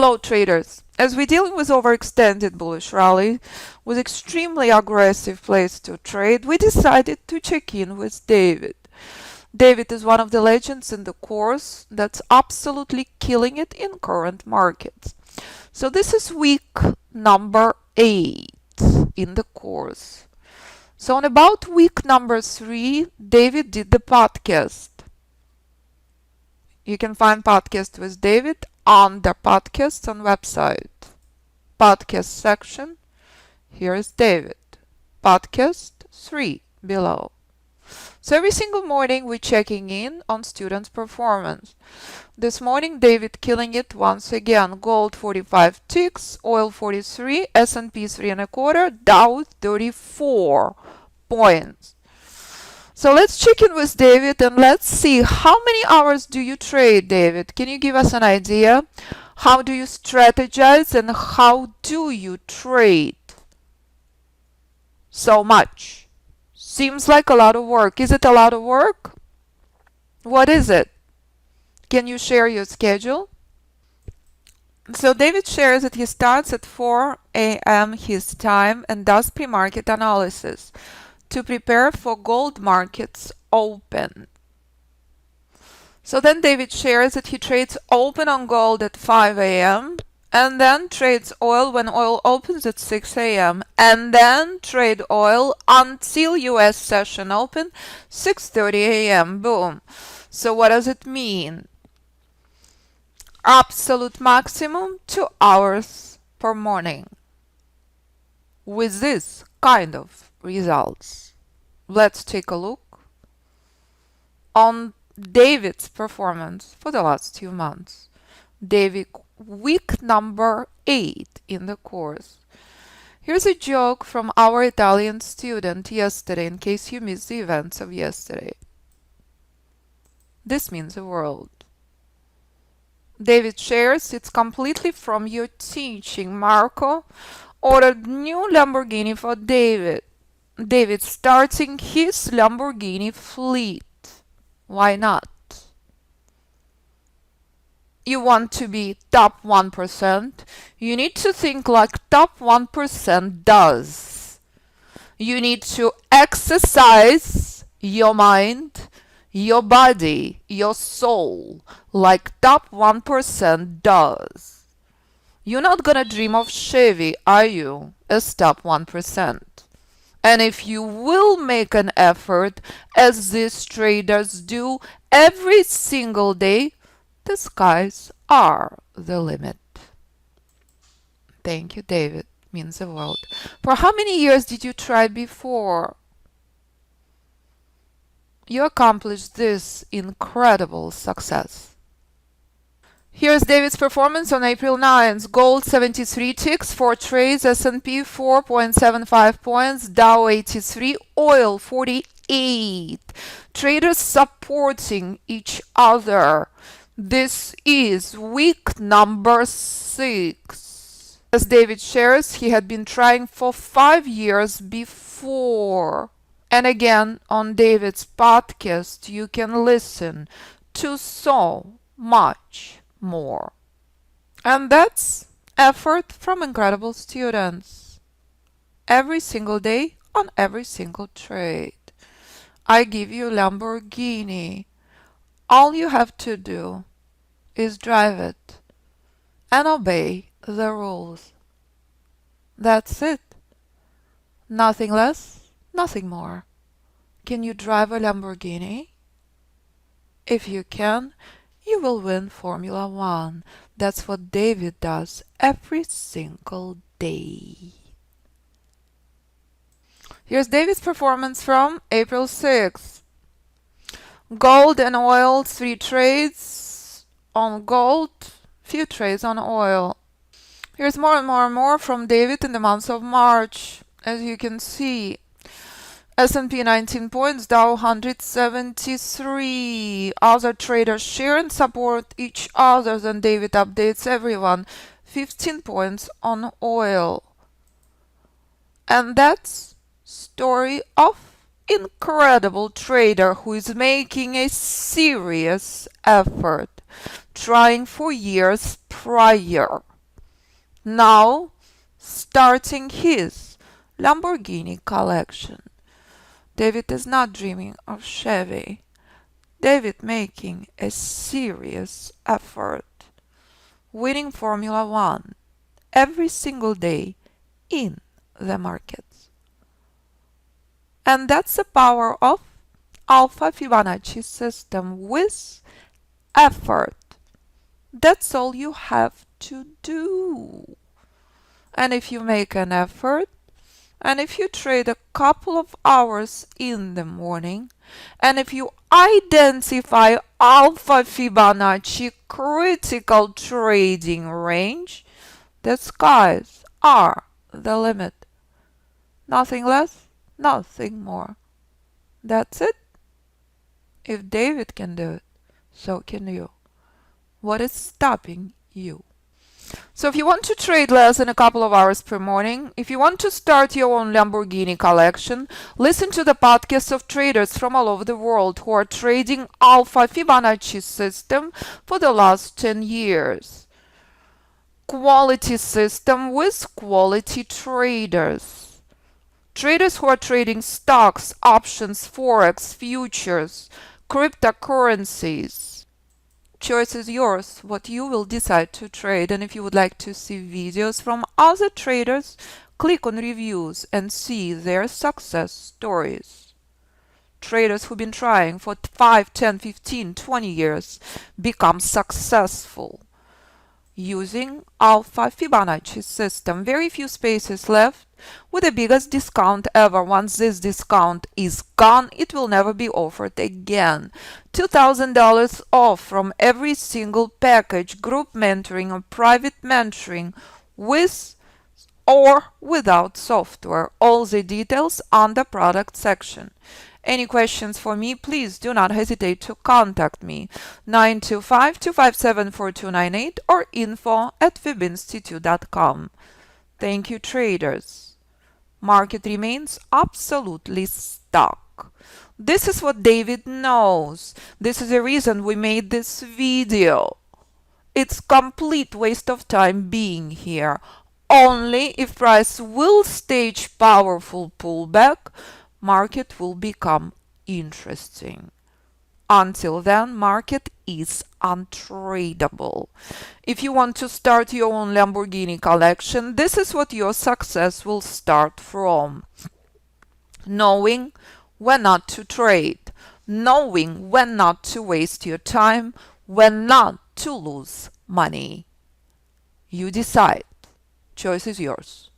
Hello traders! As we're dealing with overextended bullish rally with extremely aggressive place to trade, we decided to check in with David. David is one of the legends in the course that's absolutely killing it in current markets. So this is week number 8 in the course. So on about week number 3, David did the podcast. You can find podcast with David on the podcasts on website. Podcast section. Here is David. Podcast 3 below. So every single morning we're checking in on students' performance. This morning David killing it once again. Gold 45 ticks, oil 43, S&P 3.25, Dow 34 points. So let's check in with David and let's see how many hours do you trade, David? Can you give us an idea? How do you strategize and how do you trade so much? Seems like a lot of work. Is it a lot of work? What is it? Can you share your schedule? So David shares that he starts at 4 a.m. his time and does pre-market analysis to prepare for gold markets open. So then David shares that he trades open on gold at 5 a.m. and then trades oil when oil opens at 6 a.m. and then trade oil until US session open 6:30 a.m. Boom. So what does it mean? Absolute maximum 2 hours per morning with this kind of results. Let's take a look on David's performance for the last 2 months. David, week number 8 in the course. Here's a joke from our Italian student yesterday in case you missed the events of yesterday. This means the world. David shares it's completely from your teaching. Marco ordered new Lamborghini for David. David starting his Lamborghini fleet. Why not? You want to be top 1%? You need to think like top 1% does. You need to exercise your mind, your body, your soul like top 1% does. You're not gonna dream of Chevy, are you, as top 1%? And if you will make an effort, as these traders do every single day, the skies are the limit. Thank you, David. Means the world. For how many years did you try before? You accomplished this incredible success. Here's David's performance on April 9th. Gold 73 ticks, 4 trades, S&P 4.75 points, Dow 83, oil 48. Traders supporting each other. This is week number 6. As David shares, he had been trying for 5 years before. And again, on David's podcast, you can listen to so much more. And that's effort from incredible students. Every single day on every single trade. I give you Lamborghini. All you have to do is drive it and obey the rules. That's it. Nothing less, nothing more. Can you drive a Lamborghini? If you can, you will win Formula 1. That's what David does every single day. Here's David's performance from April 6th. Gold and oil, 3 trades on gold, few trades on oil. Here's more and more and more from David in the month of March. As you can see, S&P 19 points, Dow 173. Other traders share and support each other, and David updates everyone. 15 points on oil. And that's story of incredible trader who is making a serious effort, trying for years prior. now starting his Lamborghini collection. David is not dreaming of Chevy. David making a serious effort, winning Formula One every single day in the markets. And that's the power of Alpha Fibonacci system with effort. That's all you have to do. And if you make an effort, and if you trade a couple of hours in the morning, and if you identify Alpha Fibonacci critical trading range, the skies are the limit. Nothing less, nothing more. That's it. If David can do it, so can you. What is stopping you? So if you want to trade less than a couple of hours per morning, if you want to start your own Lamborghini collection, listen to the podcasts of traders from all over the world who are trading Alpha Fibonacci system for the last 10 years. Quality system with quality traders. Traders who are trading stocks, options, forex, futures, cryptocurrencies. Choice is yours, what you will decide to trade. And if you would like to see videos from other traders, click on reviews and see their success stories. Traders who've been trying for 5, 10, 15, 20 years become successful using Alpha Fibonacci system. Very few spaces left with the biggest discount ever. Once this discount is gone, it will never be offered again. $2,000 off from every single package, group mentoring or private mentoring with or without software. All the details on the product section. Any questions for me, please do not hesitate to contact me. 925-257-4298 or info@fibinstitute.com. Thank you, traders. Market remains absolutely stuck. This is what David knows. This is the reason we made this video. It's complete waste of time being here. Only if price will stage powerful pullback, market will become interesting. Until then, market is untradeable. If you want to start your own Lamborghini collection, this is what your success will start from. Knowing when not to trade, knowing when not to waste your time, when not to lose money. You decide. Choice is yours.